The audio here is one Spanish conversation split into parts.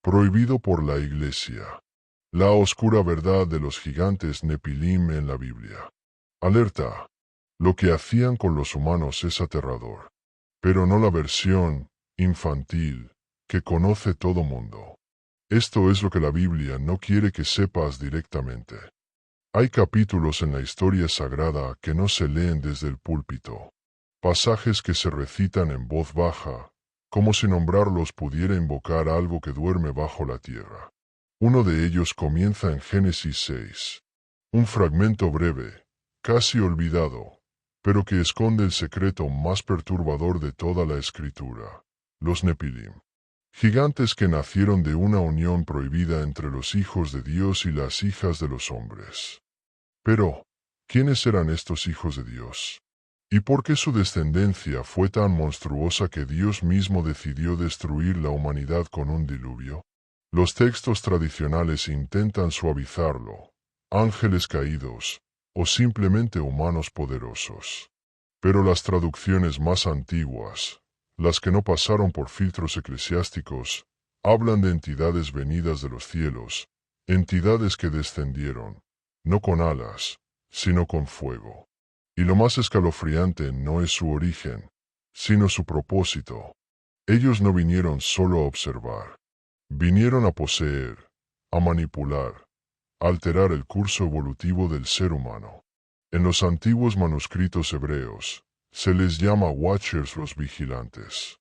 prohibido por la Iglesia. La oscura verdad de los gigantes Nepilim en la Biblia. Alerta. Lo que hacían con los humanos es aterrador. Pero no la versión infantil que conoce todo mundo. Esto es lo que la Biblia no quiere que sepas directamente. Hay capítulos en la historia sagrada que no se leen desde el púlpito. Pasajes que se recitan en voz baja, como si nombrarlos pudiera invocar algo que duerme bajo la tierra. Uno de ellos comienza en Génesis 6. Un fragmento breve, casi olvidado, pero que esconde el secreto más perturbador de toda la escritura: los Nepilim. Gigantes que nacieron de una unión prohibida entre los hijos de Dios y las hijas de los hombres. Pero, ¿quiénes eran estos hijos de Dios? ¿Y por qué su descendencia fue tan monstruosa que Dios mismo decidió destruir la humanidad con un diluvio? Los textos tradicionales intentan suavizarlo: ángeles caídos, o simplemente humanos poderosos. Pero las traducciones más antiguas, las que no pasaron por filtros eclesiásticos, hablan de entidades venidas de los cielos, entidades que descendieron, no con alas, sino con fuego. Y lo más escalofriante no es su origen, sino su propósito. Ellos no vinieron solo a observar. Vinieron a poseer, a manipular, a alterar el curso evolutivo del ser humano. En los antiguos manuscritos hebreos, se les llama Watchers, los vigilantes.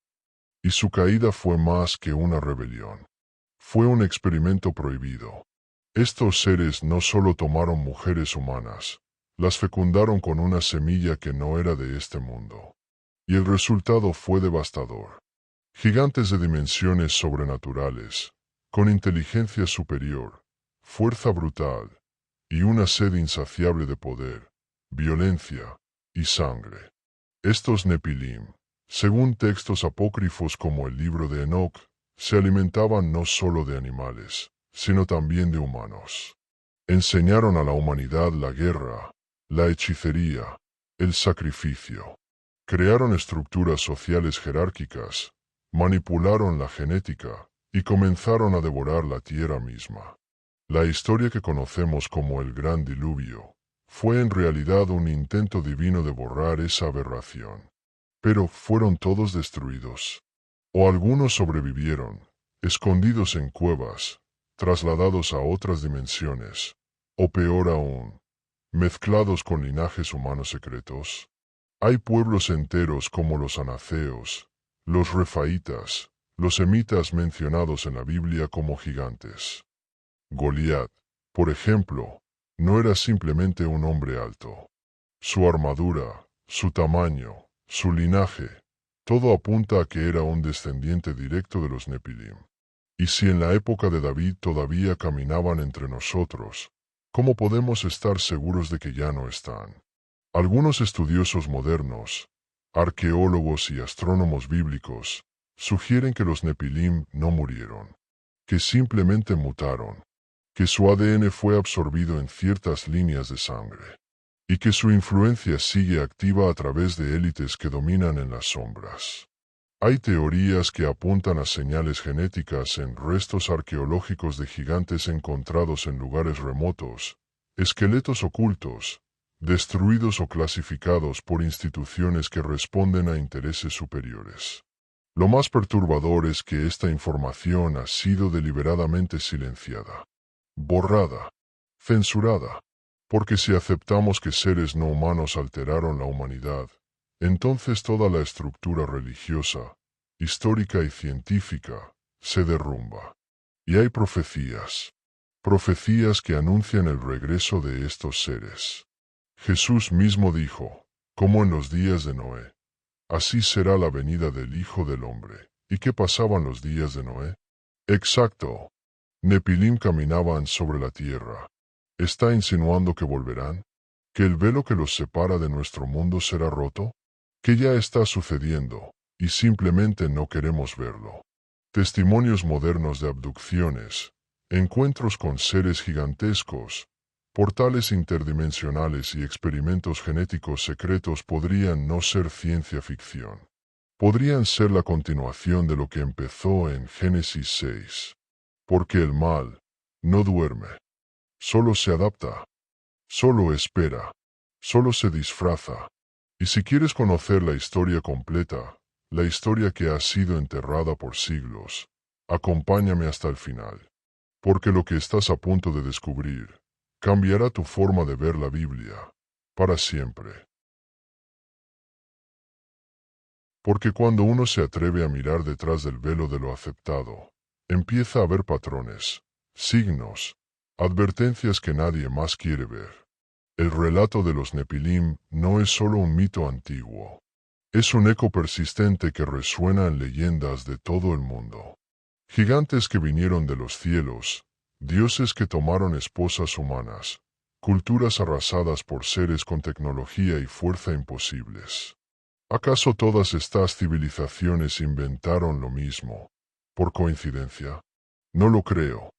Y su caída fue más que una rebelión. Fue un experimento prohibido. Estos seres no solo tomaron mujeres humanas, las fecundaron con una semilla que no era de este mundo. Y el resultado fue devastador. Gigantes de dimensiones sobrenaturales, con inteligencia superior, fuerza brutal, y una sed insaciable de poder, violencia y sangre. Estos Nepilim, según textos apócrifos como el libro de Enoc, se alimentaban no solo de animales, sino también de humanos. Enseñaron a la humanidad la guerra, la hechicería, el sacrificio. Crearon estructuras sociales jerárquicas, manipularon la genética y comenzaron a devorar la tierra misma. La historia que conocemos como el Gran Diluvio fue en realidad un intento divino de borrar esa aberración. Pero ¿fueron todos destruidos? ¿O algunos sobrevivieron, escondidos en cuevas, trasladados a otras dimensiones, o peor aún, mezclados con linajes humanos secretos? Hay pueblos enteros como los anaceos, los refaítas, los semitas mencionados en la Biblia como gigantes. Goliat, por ejemplo, no era simplemente un hombre alto. Su armadura, su tamaño, su linaje, todo apunta a que era un descendiente directo de los Nepilim. Y si en la época de David todavía caminaban entre nosotros, ¿cómo podemos estar seguros de que ya no están? Algunos estudiosos modernos, arqueólogos y astrónomos bíblicos, sugieren que los Nepilim no murieron, que simplemente mutaron, que su ADN fue absorbido en ciertas líneas de sangre, y que su influencia sigue activa a través de élites que dominan en las sombras. Hay teorías que apuntan a señales genéticas en restos arqueológicos de gigantes encontrados en lugares remotos, esqueletos ocultos, destruidos o clasificados por instituciones que responden a intereses superiores. Lo más perturbador es que esta información ha sido deliberadamente silenciada, borrada, censurada, porque si aceptamos que seres no humanos alteraron la humanidad, entonces toda la estructura religiosa, histórica y científica se derrumba. Y hay profecías que anuncian el regreso de estos seres. Jesús mismo dijo, como en los días de Noé, así será la venida del Hijo del Hombre. ¿Y qué pasaban los días de Noé? Exacto. Nepilim caminaban sobre la tierra. ¿Está insinuando que volverán? ¿Que el velo que los separa de nuestro mundo será roto? ¿Que ya está sucediendo, y simplemente no queremos verlo? Testimonios modernos de abducciones, encuentros con seres gigantescos, portales interdimensionales y experimentos genéticos secretos podrían no ser ciencia ficción. Podrían ser la continuación de lo que empezó en Génesis 6. Porque el mal no duerme, solo se adapta, solo espera, solo se disfraza. Y si quieres conocer la historia completa, la historia que ha sido enterrada por siglos, acompáñame hasta el final. Porque lo que estás a punto de descubrir cambiará tu forma de ver la Biblia para siempre. Porque cuando uno se atreve a mirar detrás del velo de lo aceptado, empieza a ver patrones, signos, advertencias que nadie más quiere ver. El relato de los Nepilim no es solo un mito antiguo, es un eco persistente que resuena en leyendas de todo el mundo. Gigantes que vinieron de los cielos, dioses que tomaron esposas humanas, culturas arrasadas por seres con tecnología y fuerza imposibles. ¿Acaso todas estas civilizaciones inventaron lo mismo? ¿Por coincidencia? No lo creo.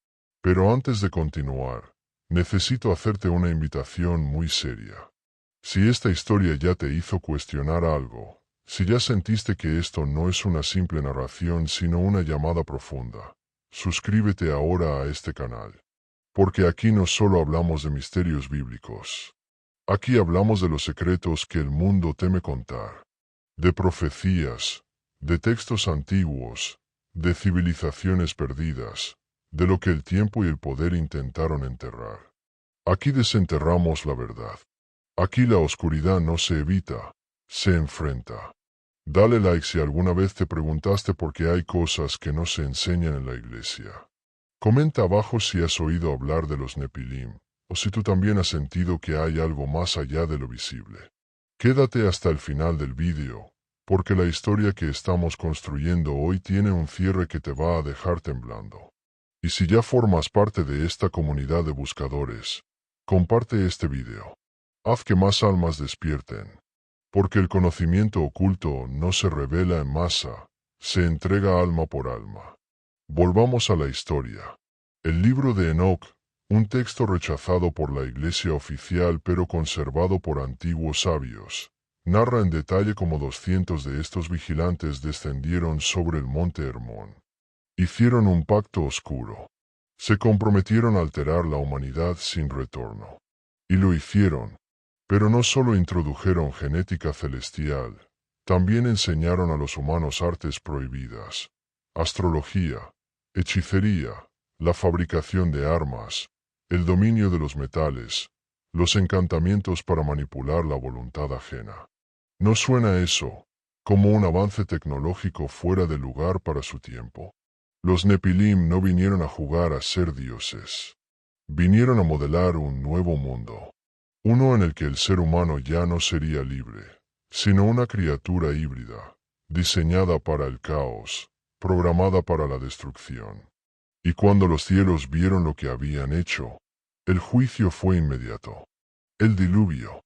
Pero antes de continuar, necesito hacerte una invitación muy seria. Si esta historia ya te hizo cuestionar algo, si ya sentiste que esto no es una simple narración sino una llamada profunda, suscríbete ahora a este canal. Porque aquí no solo hablamos de misterios bíblicos. Aquí hablamos de los secretos que el mundo teme contar. De profecías, de textos antiguos, de civilizaciones perdidas, de lo que el tiempo y el poder intentaron enterrar. Aquí desenterramos la verdad. Aquí la oscuridad no se evita, se enfrenta. Dale like si alguna vez te preguntaste por qué hay cosas que no se enseñan en la iglesia. Comenta abajo si has oído hablar de los Nepilim, o si tú también has sentido que hay algo más allá de lo visible. Quédate hasta el final del vídeo, porque la historia que estamos construyendo hoy tiene un cierre que te va a dejar temblando. Y si ya formas parte de esta comunidad de buscadores, comparte este vídeo. Haz que más almas despierten. Porque el conocimiento oculto no se revela en masa, se entrega alma por alma. Volvamos a la historia. El libro de Enoc, un texto rechazado por la iglesia oficial pero conservado por antiguos sabios, narra en detalle cómo 200 de estos vigilantes descendieron sobre el monte Hermón. Hicieron un pacto oscuro. Se comprometieron a alterar la humanidad sin retorno. Y lo hicieron. Pero no solo introdujeron genética celestial, también enseñaron a los humanos artes prohibidas, astrología, hechicería, la fabricación de armas, el dominio de los metales, los encantamientos para manipular la voluntad ajena. ¿No suena eso como un avance tecnológico fuera de lugar para su tiempo? Los Nepilim no vinieron a jugar a ser dioses. Vinieron a modelar un nuevo mundo. Uno en el que el ser humano ya no sería libre, sino una criatura híbrida, diseñada para el caos, programada para la destrucción. Y cuando los cielos vieron lo que habían hecho, el juicio fue inmediato. El diluvio.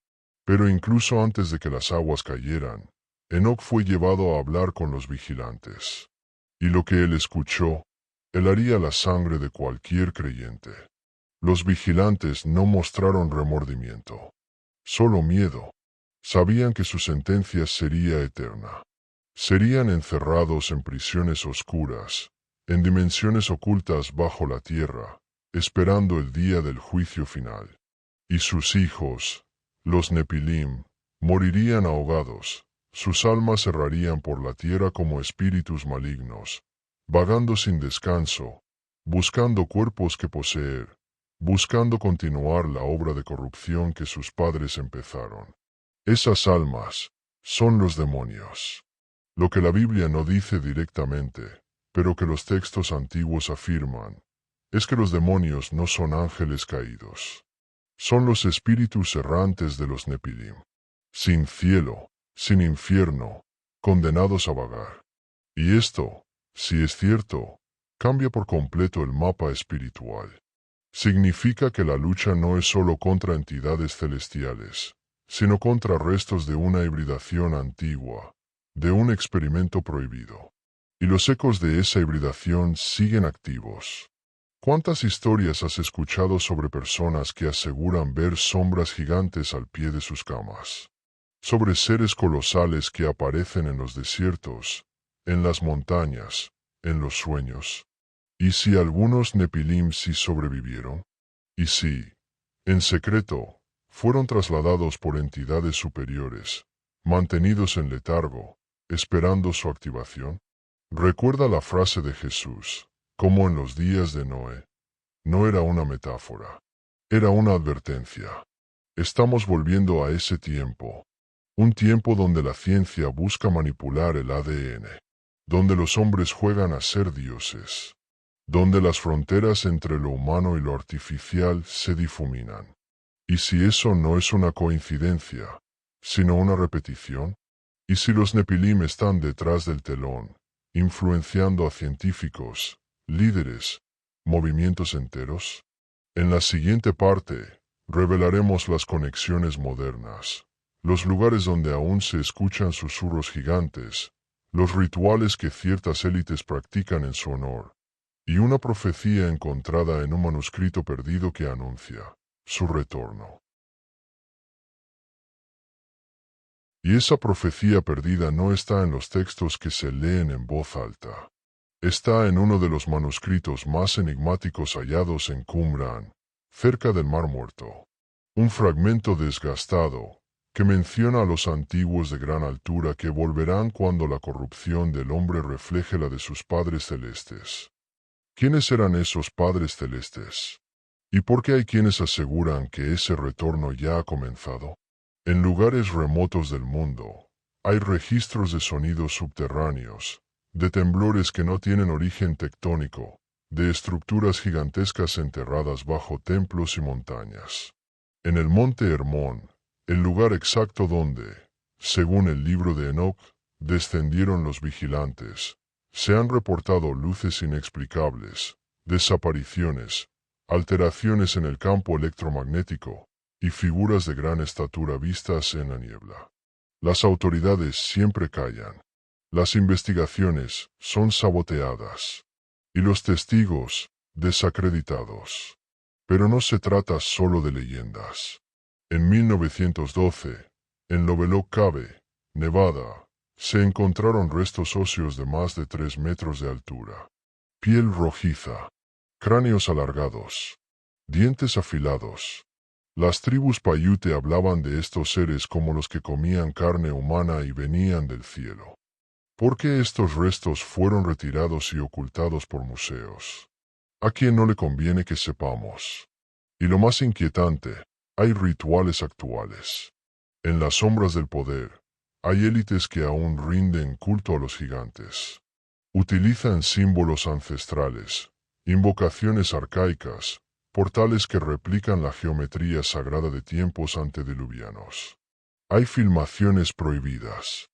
Pero incluso antes de que las aguas cayeran, Enoc fue llevado a hablar con los vigilantes. Y lo que él escuchó, helaría la sangre de cualquier creyente. Los vigilantes no mostraron remordimiento, solo miedo. Sabían que su sentencia sería eterna. Serían encerrados en prisiones oscuras, en dimensiones ocultas bajo la tierra, esperando el día del juicio final. Y sus hijos, los Nepilim, morirían ahogados, sus almas errarían por la tierra como espíritus malignos, vagando sin descanso, buscando cuerpos que poseer, buscando continuar la obra de corrupción que sus padres empezaron. Esas almas son los demonios. Lo que la Biblia no dice directamente, pero que los textos antiguos afirman, es que los demonios no son ángeles caídos. Son los espíritus errantes de los Nepilim, sin cielo, sin infierno, condenados a vagar. Y esto, si es cierto, cambia por completo el mapa espiritual. Significa que la lucha no es solo contra entidades celestiales, sino contra restos de una hibridación antigua, de un experimento prohibido. Y los ecos de esa hibridación siguen activos. ¿Cuántas historias has escuchado sobre personas que aseguran ver sombras gigantes al pie de sus camas? Sobre seres colosales que aparecen en los desiertos, en las montañas, en los sueños. ¿Y si algunos Nepilim sí sobrevivieron? ¿Y si, en secreto, fueron trasladados por entidades superiores, mantenidos en letargo, esperando su activación? Recuerda la frase de Jesús, como en los días de Noé. No era una metáfora, era una advertencia. Estamos volviendo a ese tiempo, un tiempo donde la ciencia busca manipular el ADN, donde los hombres juegan a ser dioses, donde las fronteras entre lo humano y lo artificial se difuminan. ¿Y si eso no es una coincidencia, sino una repetición? ¿Y si los Nepilim están detrás del telón, influenciando a científicos, líderes, movimientos enteros? En la siguiente parte, revelaremos las conexiones modernas, los lugares donde aún se escuchan susurros gigantes, los rituales que ciertas élites practican en su honor, y una profecía encontrada en un manuscrito perdido que anuncia su retorno. Y esa profecía perdida no está en los textos que se leen en voz alta. Está en uno de los manuscritos más enigmáticos hallados en Qumran, cerca del Mar Muerto. Un fragmento desgastado, que menciona a los antiguos de gran altura que volverán cuando la corrupción del hombre refleje la de sus padres celestes. ¿Quiénes eran esos padres celestes? ¿Y por qué hay quienes aseguran que ese retorno ya ha comenzado? En lugares remotos del mundo, hay registros de sonidos subterráneos, de temblores que no tienen origen tectónico, de estructuras gigantescas enterradas bajo templos y montañas. En el monte Hermón, el lugar exacto donde, según el libro de Enoch, descendieron los vigilantes, se han reportado luces inexplicables, desapariciones, alteraciones en el campo electromagnético, y figuras de gran estatura vistas en la niebla. Las autoridades siempre callan. Las investigaciones son saboteadas. Y los testigos, desacreditados. Pero no se trata solo de leyendas. En 1912, en Lovelock Cave, Nevada, se encontraron restos óseos de más de 3 metros de altura. Piel rojiza. Cráneos alargados. Dientes afilados. Las tribus Paiute hablaban de estos seres como los que comían carne humana y venían del cielo. ¿Por qué estos restos fueron retirados y ocultados por museos? ¿A quién no le conviene que sepamos? Y lo más inquietante, hay rituales actuales. En las sombras del poder, hay élites que aún rinden culto a los gigantes. Utilizan símbolos ancestrales, invocaciones arcaicas, portales que replican la geometría sagrada de tiempos antediluvianos. Hay filmaciones prohibidas.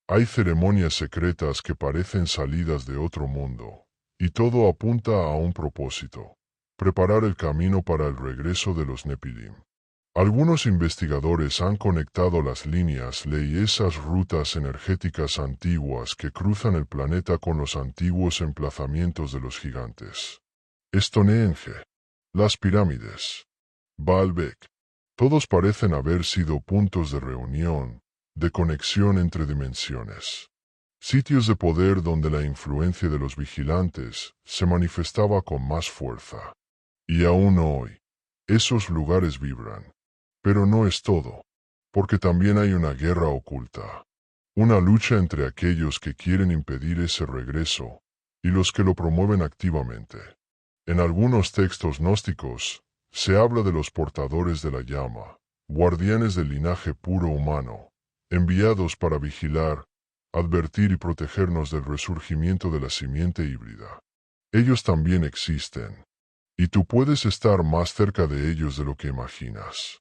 Hay ceremonias secretas que parecen salidas de otro mundo, y todo apunta a un propósito: preparar el camino para el regreso de los Nepilim. Algunos investigadores han conectado las líneas y esas rutas energéticas antiguas que cruzan el planeta con los antiguos emplazamientos de los gigantes. Stonehenge, las pirámides, Baalbek, todos parecen haber sido puntos de reunión, de conexión entre dimensiones. Sitios de poder donde la influencia de los vigilantes se manifestaba con más fuerza. Y aún hoy, esos lugares vibran. Pero no es todo, porque también hay una guerra oculta. Una lucha entre aquellos que quieren impedir ese regreso y los que lo promueven activamente. En algunos textos gnósticos, se habla de los portadores de la llama, guardianes del linaje puro humano, enviados para vigilar, advertir y protegernos del resurgimiento de la simiente híbrida. Ellos también existen, y tú puedes estar más cerca de ellos de lo que imaginas.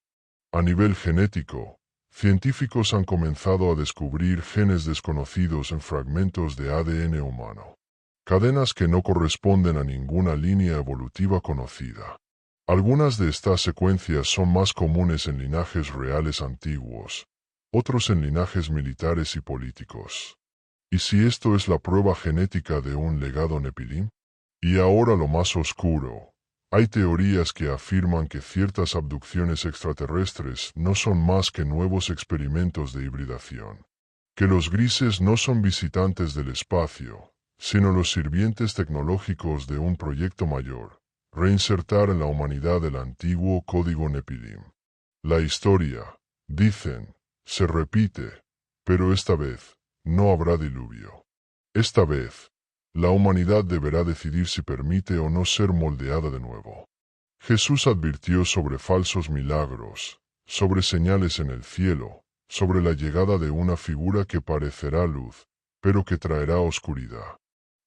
A nivel genético, científicos han comenzado a descubrir genes desconocidos en fragmentos de ADN humano. Cadenas que no corresponden a ninguna línea evolutiva conocida. Algunas de estas secuencias son más comunes en linajes reales antiguos, otros en linajes militares y políticos. ¿Y si esto es la prueba genética de un legado Nepilim? Y ahora lo más oscuro. Hay teorías que afirman que ciertas abducciones extraterrestres no son más que nuevos experimentos de hibridación. Que los grises no son visitantes del espacio, sino los sirvientes tecnológicos de un proyecto mayor: reinsertar en la humanidad el antiguo código Nepilim. La historia, dicen, se repite, pero esta vez no habrá diluvio. Esta vez, la humanidad deberá decidir si permite o no ser moldeada de nuevo. Jesús advirtió sobre falsos milagros, sobre señales en el cielo, sobre la llegada de una figura que parecerá luz, pero que traerá oscuridad.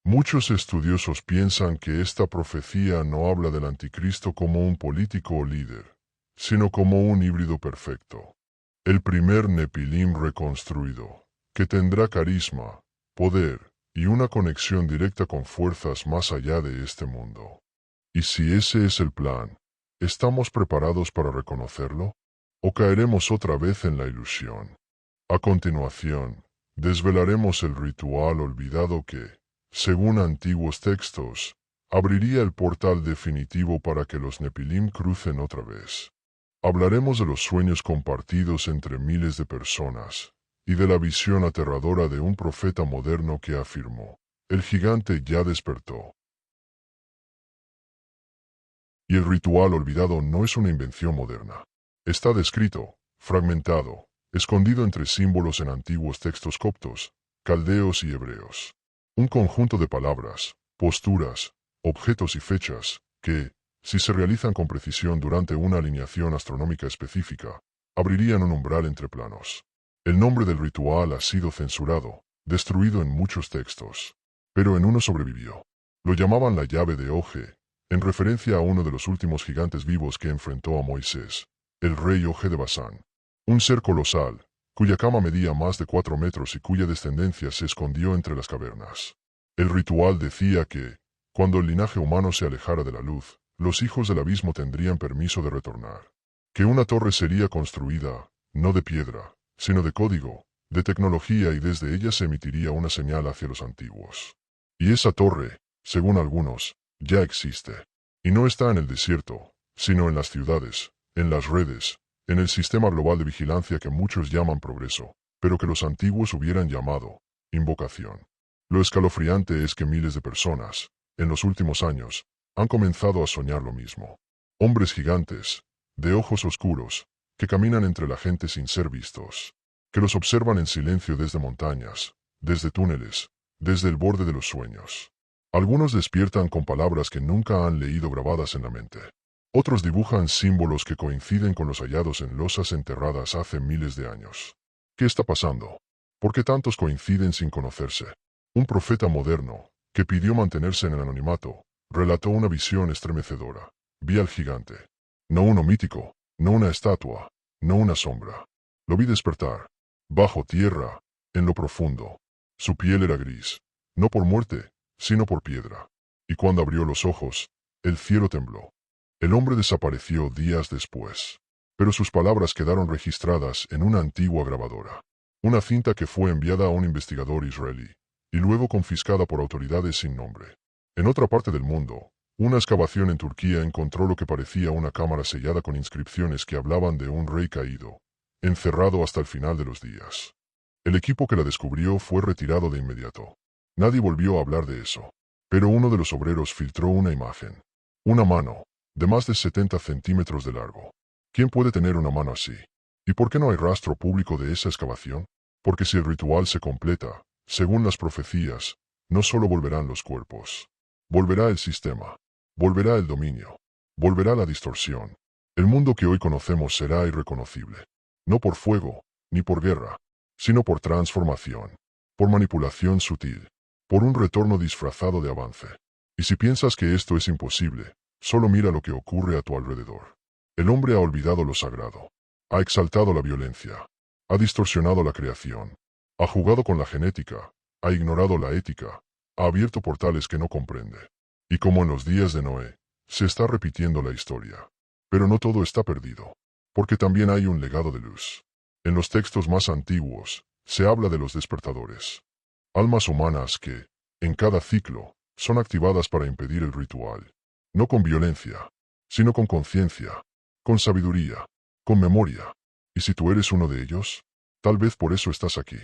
Muchos estudiosos piensan que esta profecía no habla del anticristo como un político o líder, sino como un híbrido perfecto. El primer Nepilim reconstruido, que tendrá carisma, poder y una conexión directa con fuerzas más allá de este mundo. Y si ese es el plan, ¿estamos preparados para reconocerlo? ¿O caeremos otra vez en la ilusión? A continuación, desvelaremos el ritual olvidado que, según antiguos textos, abriría el portal definitivo para que los Nepilim crucen otra vez. Hablaremos de los sueños compartidos entre miles de personas, y de la visión aterradora de un profeta moderno que afirmó: el gigante ya despertó. Y el ritual olvidado no es una invención moderna. Está descrito, fragmentado, escondido entre símbolos en antiguos textos coptos, caldeos y hebreos. Un conjunto de palabras, posturas, objetos y fechas, que, si se realizan con precisión durante una alineación astronómica específica, abrirían un umbral entre planos. El nombre del ritual ha sido censurado, destruido en muchos textos, pero en uno sobrevivió. Lo llamaban la llave de Oje, en referencia a uno de los últimos gigantes vivos que enfrentó a Moisés, el rey Oje de Basán. Un ser colosal, cuya cama medía más de 4 metros y cuya descendencia se escondió entre las cavernas. El ritual decía que, cuando el linaje humano se alejara de la luz, los hijos del abismo tendrían permiso de retornar. Que una torre sería construida, no de piedra, sino de código, de tecnología, y desde ella se emitiría una señal hacia los antiguos. Y esa torre, según algunos, ya existe. Y no está en el desierto, sino en las ciudades, en las redes, en el sistema global de vigilancia que muchos llaman progreso, pero que los antiguos hubieran llamado invocación. Lo escalofriante es que miles de personas, en los últimos años, han comenzado a soñar lo mismo. Hombres gigantes, de ojos oscuros, que caminan entre la gente sin ser vistos, que los observan en silencio desde montañas, desde túneles, desde el borde de los sueños. Algunos despiertan con palabras que nunca han leído grabadas en la mente. Otros dibujan símbolos que coinciden con los hallados en losas enterradas hace miles de años. ¿Qué está pasando? ¿Por qué tantos coinciden sin conocerse? Un profeta moderno, que pidió mantenerse en el anonimato, relató una visión estremecedora. Vi al gigante. No uno mítico, no una estatua, no una sombra. Lo vi despertar, bajo tierra, en lo profundo. Su piel era gris, no por muerte, sino por piedra. Y cuando abrió los ojos, el cielo tembló. El hombre desapareció días después, pero sus palabras quedaron registradas en una antigua grabadora. Una cinta que fue enviada a un investigador israelí, y luego confiscada por autoridades sin nombre. En otra parte del mundo, una excavación en Turquía encontró lo que parecía una cámara sellada con inscripciones que hablaban de un rey caído, encerrado hasta el final de los días. El equipo que la descubrió fue retirado de inmediato. Nadie volvió a hablar de eso. Pero uno de los obreros filtró una imagen. Una mano, de más de 70 centímetros de largo. ¿Quién puede tener una mano así? ¿Y por qué no hay rastro público de esa excavación? Porque si el ritual se completa, según las profecías, no solo volverán los cuerpos. Volverá el sistema. Volverá el dominio. Volverá la distorsión. El mundo que hoy conocemos será irreconocible. No por fuego, ni por guerra, sino por transformación, por manipulación sutil, por un retorno disfrazado de avance. Y si piensas que esto es imposible, solo mira lo que ocurre a tu alrededor. El hombre ha olvidado lo sagrado, ha exaltado la violencia, ha distorsionado la creación, ha jugado con la genética, ha ignorado la ética, ha abierto portales que no comprende. Y como en los días de Noé, se está repitiendo la historia. Pero no todo está perdido, porque también hay un legado de luz. En los textos más antiguos, se habla de los despertadores. Almas humanas que, en cada ciclo, son activadas para impedir el ritual. No con violencia, sino con conciencia, con sabiduría, con memoria. Y si tú eres uno de ellos, tal vez por eso estás aquí.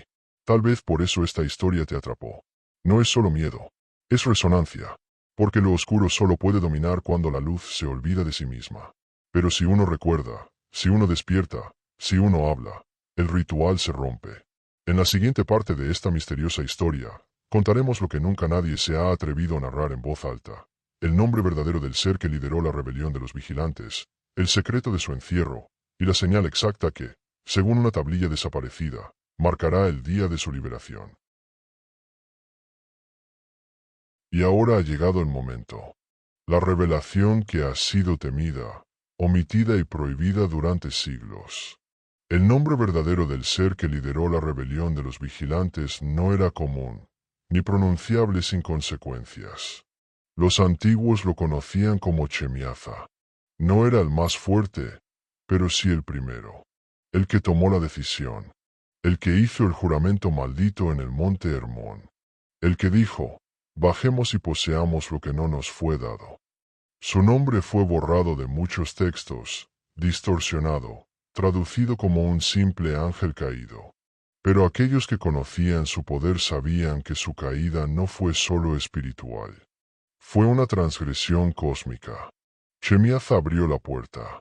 Tal vez por eso esta historia te atrapó. No es solo miedo, Es resonancia, porque lo oscuro solo puede dominar cuando la luz se olvida de sí misma. Pero si uno recuerda, si uno despierta, si uno habla, el ritual se rompe. En la siguiente parte de esta misteriosa historia, contaremos lo que nunca nadie se ha atrevido a narrar en voz alta. El nombre verdadero del ser que lideró la rebelión de los vigilantes, el secreto de su encierro, y la señal exacta que, según una tablilla desaparecida, marcará el día de su liberación. Y ahora ha llegado el momento. La revelación que ha sido temida, omitida y prohibida durante siglos. El nombre verdadero del ser que lideró la rebelión de los vigilantes no era común, ni pronunciable sin consecuencias. Los antiguos lo conocían como Chemiaza. No era el más fuerte, pero sí el primero. El que tomó la decisión. El que hizo el juramento maldito en el monte Hermón. El que dijo, bajemos y poseamos lo que no nos fue dado. Su nombre fue borrado de muchos textos, distorsionado, traducido como un simple ángel caído. Pero aquellos que conocían su poder sabían que su caída no fue solo espiritual. Fue una transgresión cósmica. Chemiaza abrió la puerta,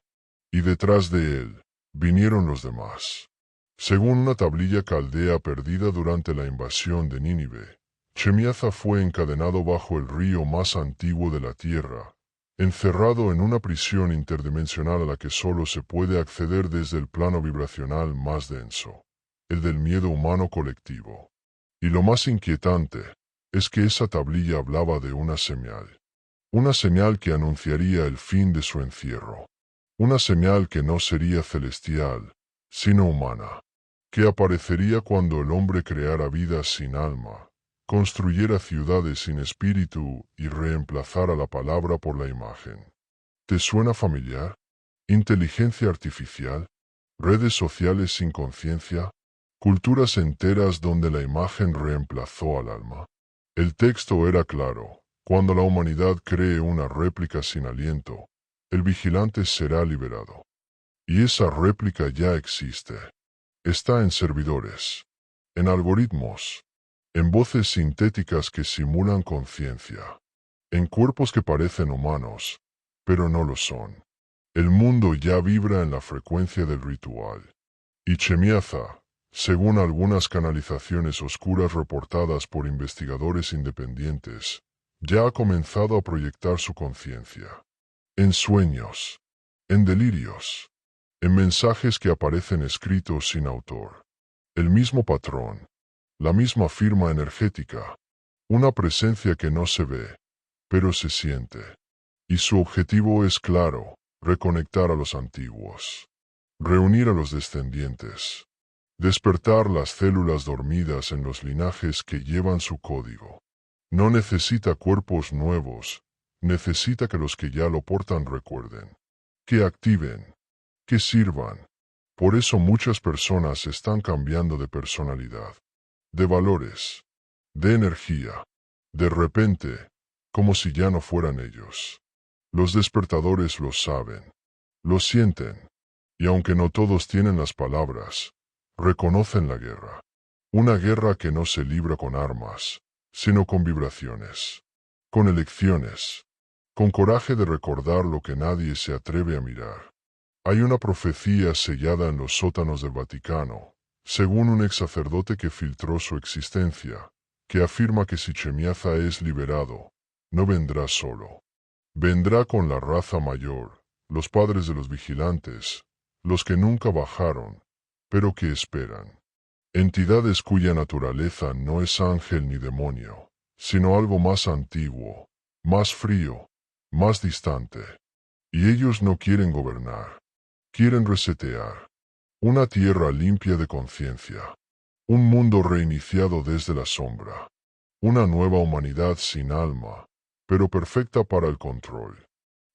y detrás de él, vinieron los demás. Según una tablilla caldea perdida durante la invasión de Nínive, Chemiaza fue encadenado bajo el río más antiguo de la tierra, encerrado en una prisión interdimensional a la que solo se puede acceder desde el plano vibracional más denso, el del miedo humano colectivo. Y lo más inquietante es que esa tablilla hablaba de una señal que anunciaría el fin de su encierro, una señal que no sería celestial, sino humana, que aparecería cuando el hombre creara vida sin alma, construyera ciudades sin espíritu y reemplazara la palabra por la imagen. ¿Te suena familiar? ¿Inteligencia artificial? ¿Redes sociales sin conciencia? ¿Culturas enteras donde la imagen reemplazó al alma? El texto era claro. Cuando la humanidad cree una réplica sin aliento, el vigilante será liberado. Y esa réplica ya existe. Está en servidores, en algoritmos, en voces sintéticas que simulan conciencia, en cuerpos que parecen humanos, pero no lo son. El mundo ya vibra en la frecuencia del ritual. Y Chemiaza, según algunas canalizaciones oscuras reportadas por investigadores independientes, ya ha comenzado a proyectar su conciencia. En sueños, en delirios, en mensajes que aparecen escritos sin autor. El mismo patrón, la misma firma energética, una presencia que no se ve, pero se siente. Y su objetivo es claro, reconectar a los antiguos, reunir a los descendientes, despertar las células dormidas en los linajes que llevan su código. No necesita cuerpos nuevos, necesita que los que ya lo portan recuerden, que activen, que sirvan. Por eso muchas personas están cambiando de personalidad, de valores, de energía, de repente, como si ya no fueran ellos. Los despertadores lo saben, lo sienten, y aunque no todos tienen las palabras, reconocen la guerra. Una guerra que no se libra con armas, sino con vibraciones, con elecciones, con coraje de recordar lo que nadie se atreve a mirar. Hay una profecía sellada en los sótanos del Vaticano, según un ex sacerdote que filtró su existencia, que afirma que si Chemiaza es liberado, no vendrá solo. Vendrá con la raza mayor, los padres de los vigilantes, los que nunca bajaron, pero que esperan. Entidades cuya naturaleza no es ángel ni demonio, sino algo más antiguo, más frío, más distante. Y ellos no quieren gobernar, quieren resetear. Una tierra limpia de conciencia, un mundo reiniciado desde la sombra, una nueva humanidad sin alma, pero perfecta para el control.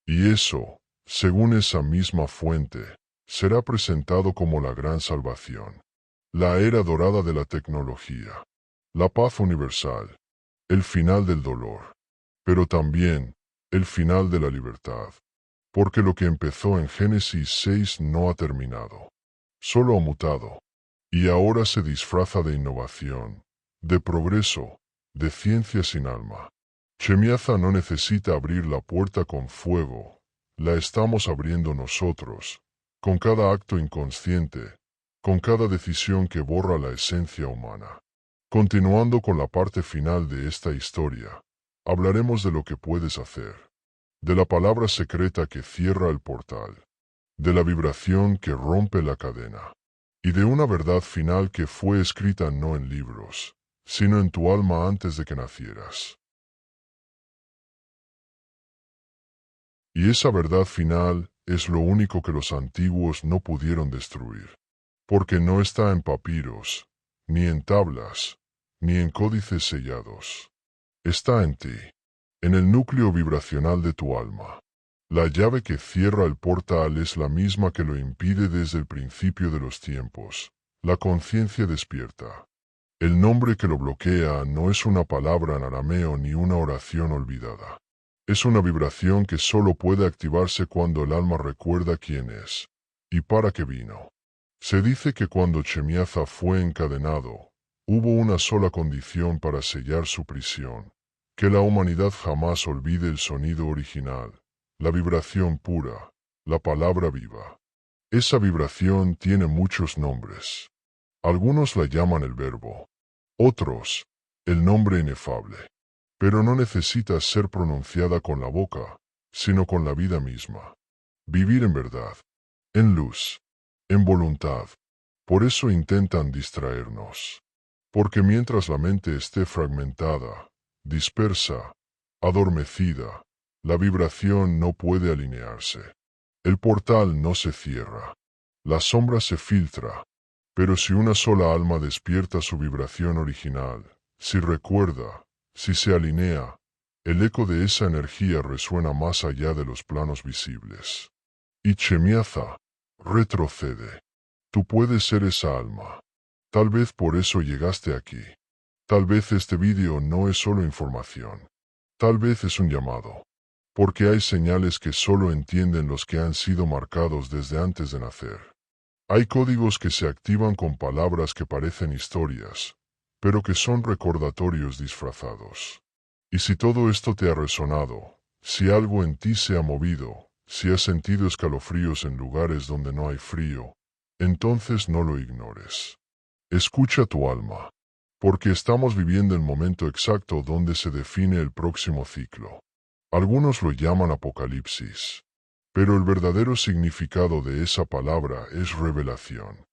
Y eso, según esa misma fuente, será presentado como la gran salvación, la era dorada de la tecnología, la paz universal, el final del dolor, pero también el final de la libertad, porque lo que empezó en Génesis 6 no ha terminado, solo ha mutado, y ahora se disfraza de innovación, de progreso, de ciencia sin alma. Chemiaza no necesita abrir la puerta con fuego, la estamos abriendo nosotros, con cada acto inconsciente, con cada decisión que borra la esencia humana. Continuando con la parte final de esta historia, hablaremos de lo que puedes hacer, de la palabra secreta que cierra el portal, de la vibración que rompe la cadena, y de una verdad final que fue escrita no en libros, sino en tu alma antes de que nacieras. Y esa verdad final es lo único que los antiguos no pudieron destruir, porque no está en papiros, ni en tablas, ni en códices sellados. Está en ti, en el núcleo vibracional de tu alma. La llave que cierra el portal es la misma que lo impide desde el principio de los tiempos, la conciencia despierta. El nombre que lo bloquea no es una palabra en arameo ni una oración olvidada. Es una vibración que solo puede activarse cuando el alma recuerda quién es y para qué vino. Se dice que cuando Chemiaza fue encadenado, hubo una sola condición para sellar su prisión: que la humanidad jamás olvide el sonido original, la vibración pura, la palabra viva. Esa vibración tiene muchos nombres. Algunos la llaman el verbo, otros, el nombre inefable. Pero no necesita ser pronunciada con la boca, sino con la vida misma. Vivir en verdad, en luz, en voluntad. Por eso intentan distraernos. Porque mientras la mente esté fragmentada, dispersa, adormecida, la vibración no puede alinearse. El portal no se cierra. La sombra se filtra. Pero si una sola alma despierta su vibración original, si recuerda, si se alinea, el eco de esa energía resuena más allá de los planos visibles. Y Chemiaza retrocede. Tú puedes ser esa alma. Tal vez por eso llegaste aquí. Tal vez este vídeo no es solo información. Tal vez es un llamado. Porque hay señales que solo entienden los que han sido marcados desde antes de nacer. Hay códigos que se activan con palabras que parecen historias, pero que son recordatorios disfrazados. Y si todo esto te ha resonado, si algo en ti se ha movido, si has sentido escalofríos en lugares donde no hay frío, entonces no lo ignores. Escucha tu alma, porque estamos viviendo el momento exacto donde se define el próximo ciclo. Algunos lo llaman apocalipsis, pero el verdadero significado de esa palabra es revelación.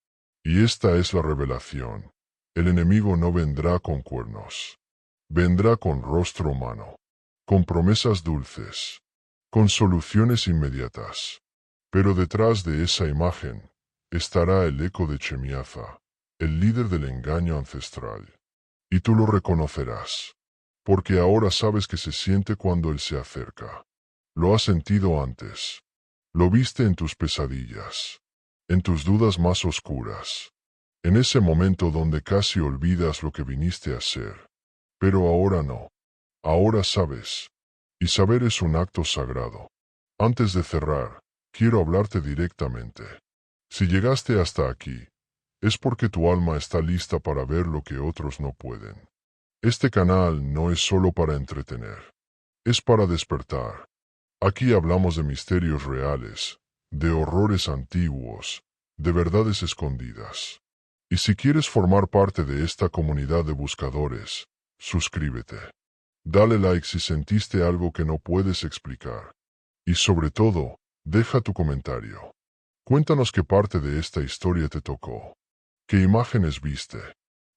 Y esta es la revelación. El enemigo no vendrá con cuernos. Vendrá con rostro humano, con promesas dulces, con soluciones inmediatas. Pero detrás de esa imagen estará el eco de Chemiaza, el líder del engaño ancestral. Y tú lo reconocerás, porque ahora sabes que se siente cuando él se acerca. Lo has sentido antes. Lo viste en tus pesadillas, en tus dudas más oscuras, en ese momento donde casi olvidas lo que viniste a ser. Pero ahora no. Ahora sabes. Y saber es un acto sagrado. Antes de cerrar, quiero hablarte directamente. Si llegaste hasta aquí, es porque tu alma está lista para ver lo que otros no pueden. Este canal no es solo para entretener. Es para despertar. Aquí hablamos de misterios reales, de horrores antiguos, de verdades escondidas. Y si quieres formar parte de esta comunidad de buscadores, suscríbete. Dale like si sentiste algo que no puedes explicar. Y sobre todo, deja tu comentario. Cuéntanos qué parte de esta historia te tocó. ¿Qué imágenes viste?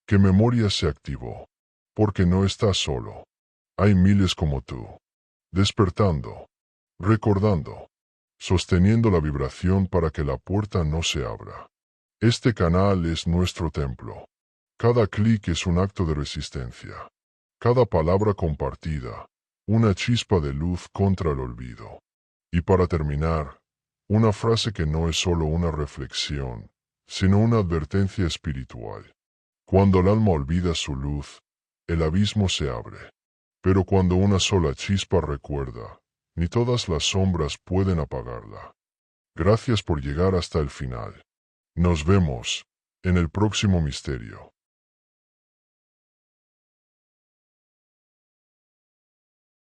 ¿Qué memoria se activó? Porque no estás solo. Hay miles como tú. Despertando. Recordando, sosteniendo la vibración para que la puerta no se abra. Este canal es nuestro templo. Cada clic es un acto de resistencia. Cada palabra compartida, una chispa de luz contra el olvido. Y para terminar, una frase que no es solo una reflexión, sino una advertencia espiritual. Cuando el alma olvida su luz, el abismo se abre. Pero cuando una sola chispa recuerda, ni todas las sombras pueden apagarla. Gracias por llegar hasta el final. Nos vemos en el próximo misterio.